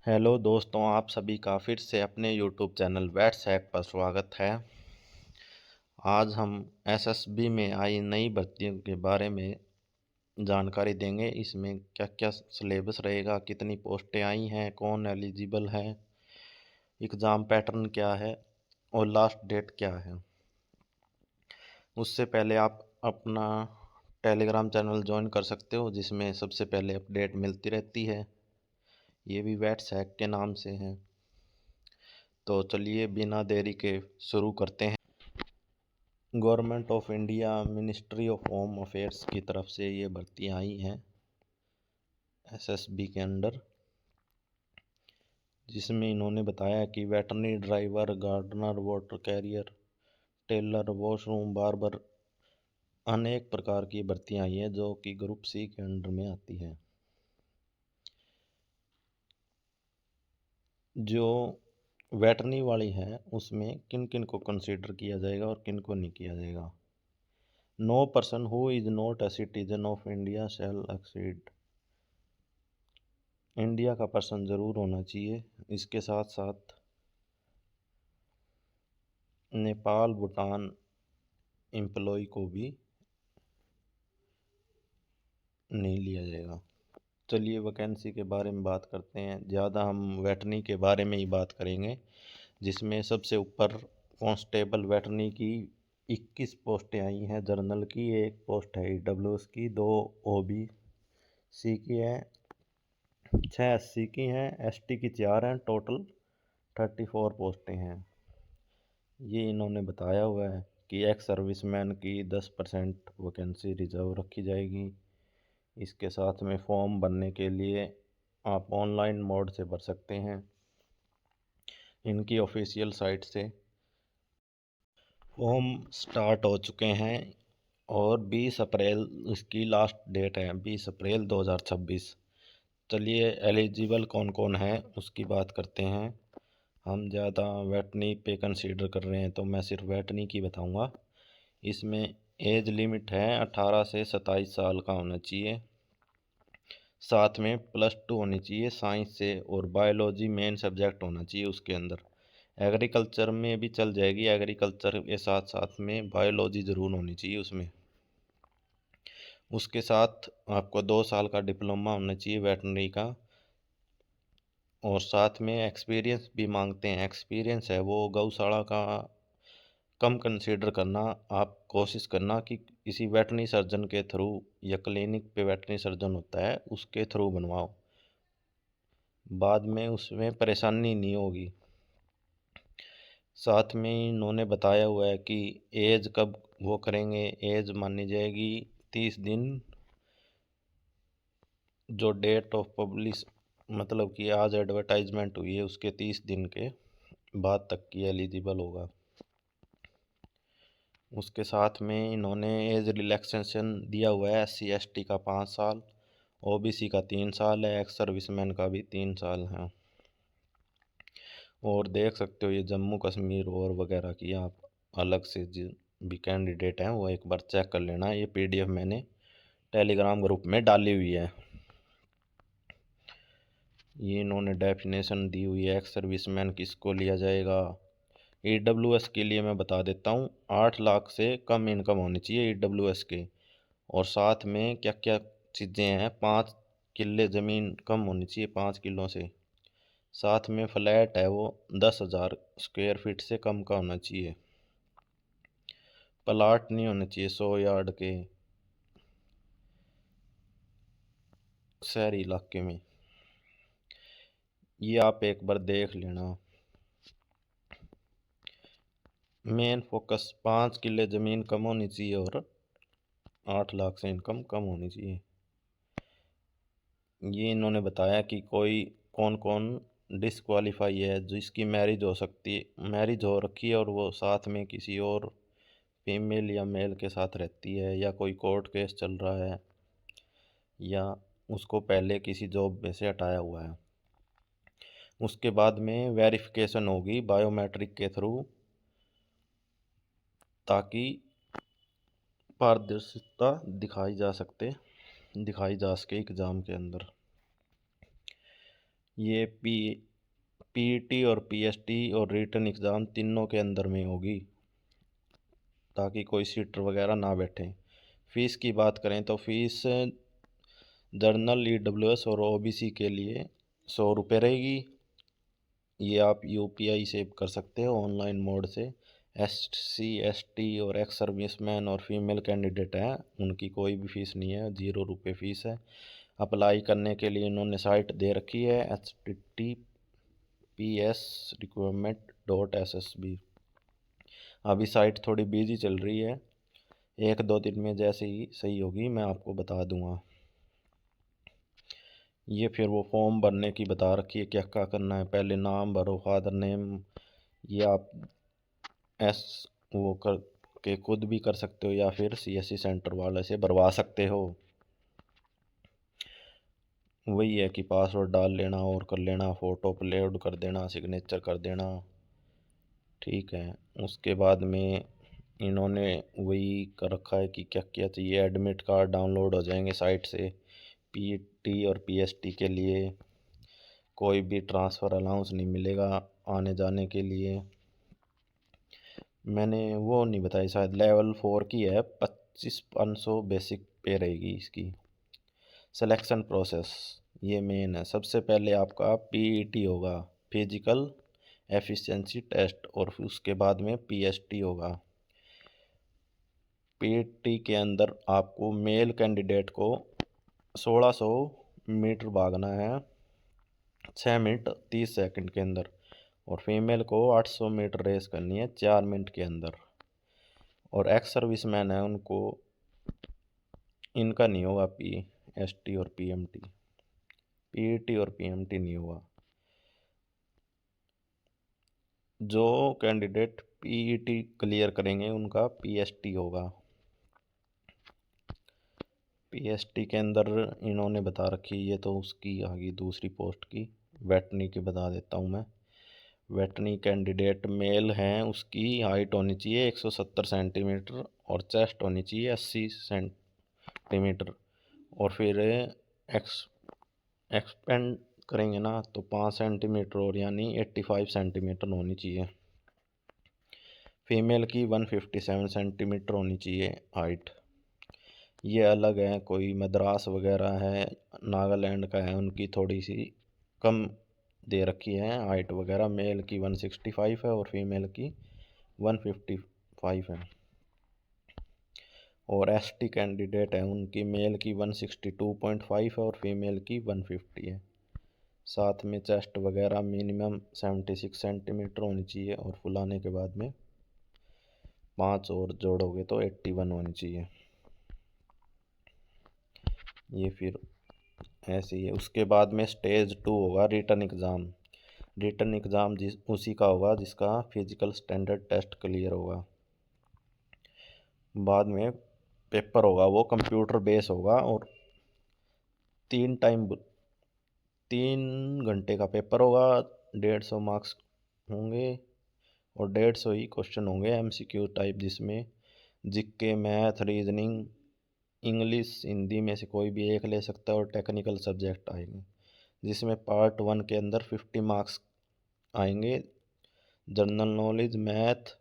Hello दोस्तों, आप सभी का फिर से अपने यूट्यूब चैनल वैट्स हैक पर स्वागत है। आज हम एसएसबी में आई नई भर्तियों के बारे में जानकारी देंगे। इसमें क्या क्या सिलेबस रहेगा, कितनी पोस्टें आई हैं, कौन एलिजिबल है, एग्ज़ाम पैटर्न क्या है और लास्ट डेट क्या है। उससे पहले आप अपना टेलीग्राम चैनल ज्वाइन कर सकते हो, जिसमें सबसे पहले अपडेट मिलती रहती है। ये भी वैट्स हैक के नाम से है। तो चलिए बिना देरी के शुरू करते हैं। Government of India ministry of home affairs की तरफ से ये भर्तियां आई हैं एसएसबी के अंडर, जिसमें इन्होंने बताया कि veterinary driver, gardener, water carrier, tailor, washroom, barber, अनेक प्रकार की भर्तियां आई हैं जो कि ग्रुप सी के अंडर में आती हैं। जो वेटरनरी वाली हैं उसमें किन किन को कंसीडर किया जाएगा और किन को नहीं किया जाएगा। No person who is not a citizen of India shall exceed. India का पर्सन ज़रूर होना चाहिए। इसके साथ साथ नेपाल, भूटान एम्प्लॉय को भी नहीं लिया जाएगा। चलिए वैकेंसी के बारे में बात करते हैं। ज़्यादा हम वेटरनरी के बारे में ही बात करेंगे, जिसमें सबसे ऊपर कांस्टेबल वेटरनरी की 21 पोस्टें आई हैं। जर्नल की एक पोस्ट है, ईडब्ल्यूएस की 2 ओबीसी की है, 6 एससी की हैं, एसटी की 4 हैं। टोटल 34 पोस्टें हैं। ये इन्होंने बताया हुआ है कि एक्स सर्विसमैन की 10% वैकेंसी रिजर्व रखी जाएगी। इसके साथ में फॉर्म भरने के लिए आप ऑनलाइन मोड से भर सकते हैं इनकी ऑफिशियल साइट से। फॉर्म स्टार्ट हो चुके हैं और 20 अप्रैल इसकी लास्ट डेट है, 20 अप्रैल 2026। चलिए एलिजिबल कौन कौन है उसकी बात करते हैं। हम ज़्यादा वेटनी पे कंसीडर कर रहे हैं तो मैं सिर्फ वेटनी की बताऊंगा। इसमें एज लिमिट है 18 से 27 साल का होना चाहिए। साथ में +2 होनी चाहिए साइंस से और बायोलॉजी मेन सब्जेक्ट होना चाहिए उसके अंदर। एग्रीकल्चर में भी चल जाएगी, एग्रीकल्चर के साथ साथ में बायोलॉजी ज़रूर होनी चाहिए उसमें। उसके साथ आपको 2 साल का डिप्लोमा होना चाहिए वेटरनरी का, और साथ में एक्सपीरियंस भी मांगते हैं। एक्सपीरियंस है वो गौशाला का कम कंसीडर करना। आप कोशिश करना कि किसी वेटरनरी सर्जन के थ्रू या क्लिनिक पे वेटरनरी सर्जन होता है उसके थ्रू बनवाओ, बाद में उसमें परेशानी नहीं होगी। साथ में इन्होंने बताया हुआ है कि एज कब वो करेंगे। एज मानी जाएगी 30 दिन, जो डेट ऑफ पब्लिश मतलब कि आज एडवर्टाइजमेंट हुई है उसके 30 दिन के बाद तक की एलिजिबल होगा। उसके साथ में इन्होंने एज रिलैक्सेशन दिया हुआ है। SC ST का 5 साल, OBC का 3 साल है, एक्स सर्विसमैन का भी 3 साल है। और देख सकते हो ये जम्मू कश्मीर और वगैरह की आप अलग से जो भी कैंडिडेट हैं वो एक बार चेक कर लेना। ये PDF मैंने टेलीग्राम ग्रुप में डाली हुई है। ये इन्होंने डेफिनेशन दी हुई है एक्स सर्विसमैन किसको लिया जाएगा। EWS के लिए मैं बता देता हूँ, 8 लाख से कम इनकम होनी चाहिए EWS के। और साथ में क्या क्या चीज़ें हैं, 5 किले ज़मीन कम होनी चाहिए 5 किलों से। साथ में फ्लैट है वो 10,000 स्क्वायर फीट से कम का होना चाहिए। प्लाट नहीं होने चाहिए 100 यार्ड के शहरी इलाके में। ये आप एक बार देख लेना। मेन फोकस 5 किले ज़मीन कम होनी चाहिए और 8 लाख से इनकम कम होनी चाहिए। ये इन्होंने बताया कि कोई कौन कौन डिसक्वालीफाई है, जिसकी मैरिज हो सकती है, मैरिज हो रखी है और वो साथ में किसी और फीमेल या मेल के साथ रहती है, या कोई कोर्ट केस चल रहा है, या उसको पहले किसी जॉब में से हटाया हुआ है। उसके बाद में वेरिफिकेशन होगी बायोमेट्रिक के थ्रू, ताकि पारदर्शिता दिखाई जा सके एग्ज़ाम के अंदर। ये पीईटी और पीएसटी और रिटन एग्ज़ाम तीनों के अंदर में होगी, ताकि कोई सीटर वगैरह ना बैठे। फ़ीस की बात करें तो फ़ीस जर्नल, ईडब्ल्यूएस और ओबीसी के लिए 100 रुपये रहेगी। ये आप यूपीआई से कर सकते हो ऑनलाइन मोड से। एससी, एसटी और एक्स सर्विसमैन और फीमेल कैंडिडेट हैं, उनकी कोई भी फ़ीस नहीं है, 0 रुपये फ़ीस है। अप्लाई करने के लिए इन्होंने साइट दे रखी है https://requirement.ssb। अभी साइट थोड़ी बिजी चल रही है, 1-2 दिन में जैसे ही सही होगी मैं आपको बता दूंगा। ये फिर वो फॉर्म भरने की बता रखी है, क्या क्या करना है। पहले नाम भरो, फादर नेम, ये आप एस वो कर के खुद भी कर सकते हो या फिर सीएससी सेंटर वाले से भरवा सकते हो। वही है कि पासवर्ड डाल लेना और कर लेना, फ़ोटो अपलोड कर देना, सिग्नेचर कर देना, ठीक है। उसके बाद में इन्होंने वही कर रखा है कि क्या क्या चाहिए। एडमिट कार्ड डाउनलोड हो जाएंगे साइट से पीटी और पीएसटी के लिए। कोई भी ट्रांसफ़र अलाउंस नहीं मिलेगा आने जाने के लिए। मैंने वो नहीं बताई, शायद लेवल 4 की है, 25,500 बेसिक पे रहेगी इसकी। सिलेक्शन प्रोसेस ये मेन है। सबसे पहले आपका पीईटी होगा, फिजिकल एफिशिएंसी टेस्ट, और फिर उसके बाद में पीएसटी होगा। पीईटी के अंदर आपको मेल कैंडिडेट को 1600 मीटर भागना है 6 मिनट 30 सेकंड के अंदर, और फीमेल को 800 मीटर रेस करनी है 4 मिनट के अंदर। और एक्स सर्विसमैन है उनको, इनका नहीं होगा पीएसटी और पीएमटी, पीईटी और पीएमटी नहीं होगा। जो कैंडिडेट पीईटी क्लियर करेंगे उनका पीएसटी होगा। पीएसटी के अंदर इन्होंने बता रखी, ये तो उसकी आ गई दूसरी पोस्ट की। वेटरनी की बता देता हूँ मैं। वेटरनी कैंडिडेट मेल हैं, उसकी हाइट होनी चाहिए 170 सेंटीमीटर और चेस्ट होनी चाहिए 80 सेंटीमीटर। और फिर एक्सपेंड करेंगे ना तो 5 सेंटीमीटर और, यानी 85 सेंटीमीटर होनी चाहिए। फीमेल की 157 सेंटीमीटर होनी चाहिए हाइट। ये अलग है, कोई मद्रास वगैरह है, नागालैंड का है, उनकी थोड़ी सी कम दे रखी है हाइट वगैरह। मेल की 165 है और फीमेल की 155 है। और एसटी कैंडिडेट है, उनकी मेल की 162.5 है और फीमेल की 150 है। साथ में चेस्ट वगैरह मिनिमम 76 सेंटीमीटर होनी चाहिए, और फुलाने के बाद में 5 और जोड़ोगे तो 81 होनी चाहिए। ये फिर ऐसे ही है। उसके बाद में स्टेज 2 होगा रिटन एग्ज़ाम। रिटन एग्ज़ाम जिस उसी का होगा जिसका फिजिकल स्टैंडर्ड टेस्ट क्लियर होगा। बाद में पेपर होगा, वो कंप्यूटर बेस होगा, और 3 घंटे का पेपर होगा। 150 मार्क्स होंगे और 150 ही क्वेश्चन होंगे एमसीक्यू टाइप, जिसमें GK, math, reasoning, English, Hindi में से कोई भी एक ले सकता है, और टेक्निकल सब्जेक्ट आएंगे, जिसमें पार्ट 1 के अंदर 50 मार्क्स आएंगे। जनरल नॉलेज, मैथ,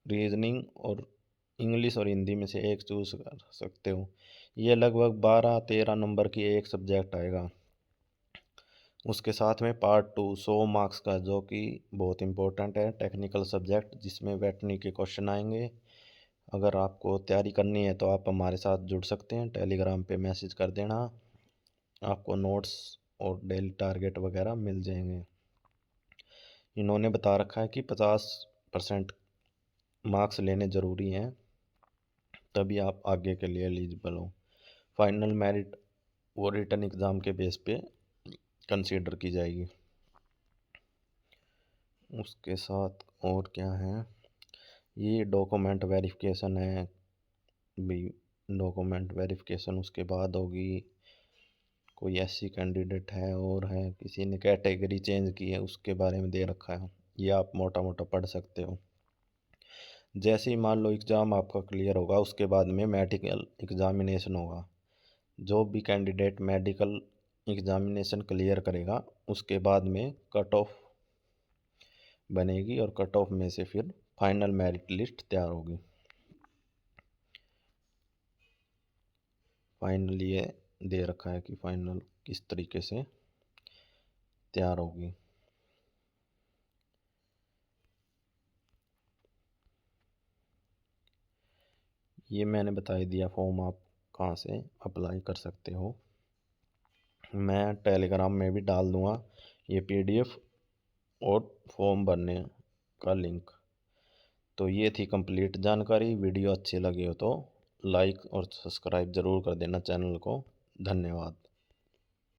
रीजनिंग और इंग्लिश और हिंदी में से एक चूज कर सकते हो। ये लगभग 12-13 नंबर की एक सब्जेक्ट आएगा। उसके साथ में पार्ट 2 100 मार्क्स का, जो कि बहुत इंपॉर्टेंट है, टेक्निकल सब्जेक्ट, जिसमें वेटरनी के क्वेश्चन आएंगे। अगर आपको तैयारी करनी है तो आप हमारे साथ जुड़ सकते हैं, टेलीग्राम पे मैसेज कर देना, आपको नोट्स और डेली टारगेट वगैरह मिल जाएंगे। इन्होंने बता रखा है कि 50% मार्क्स लेने ज़रूरी हैं, तभी आप आगे के लिए एलिजिबल हो। फाइनल मेरिट वो रिटन एग्ज़ाम के बेस पे कंसीडर की जाएगी। उसके साथ और क्या है, ये डॉक्यूमेंट वेरिफिकेशन है भी। डॉक्यूमेंट वेरिफिकेशन उसके बाद होगी। कोई एससी कैंडिडेट है और है, किसी ने कैटेगरी चेंज की है, उसके बारे में दे रखा है, ये आप मोटा मोटा पढ़ सकते हो। जैसे ही मान लो एग्ज़ाम आपका क्लियर होगा, उसके बाद में मेडिकल एग्जामिनेशन होगा। जो भी कैंडिडेट मेडिकल एग्ज़ामिनेशन क्लियर करेगा उसके बाद में कट ऑफ बनेगी और कट ऑफ में से फिर फाइनल मेरिट लिस्ट तैयार होगी। फाइनल ये दे रखा है कि फाइनल किस तरीके से तैयार होगी। ये मैंने बता ही दिया फॉर्म आप कहाँ से अप्लाई कर सकते हो। मैं टेलीग्राम में भी डाल दूँगा ये पीडीएफ और फॉर्म भरने का लिंक। तो ये थी कंप्लीट जानकारी। वीडियो अच्छी लगी हो तो लाइक और सब्सक्राइब ज़रूर कर देना चैनल को। धन्यवाद।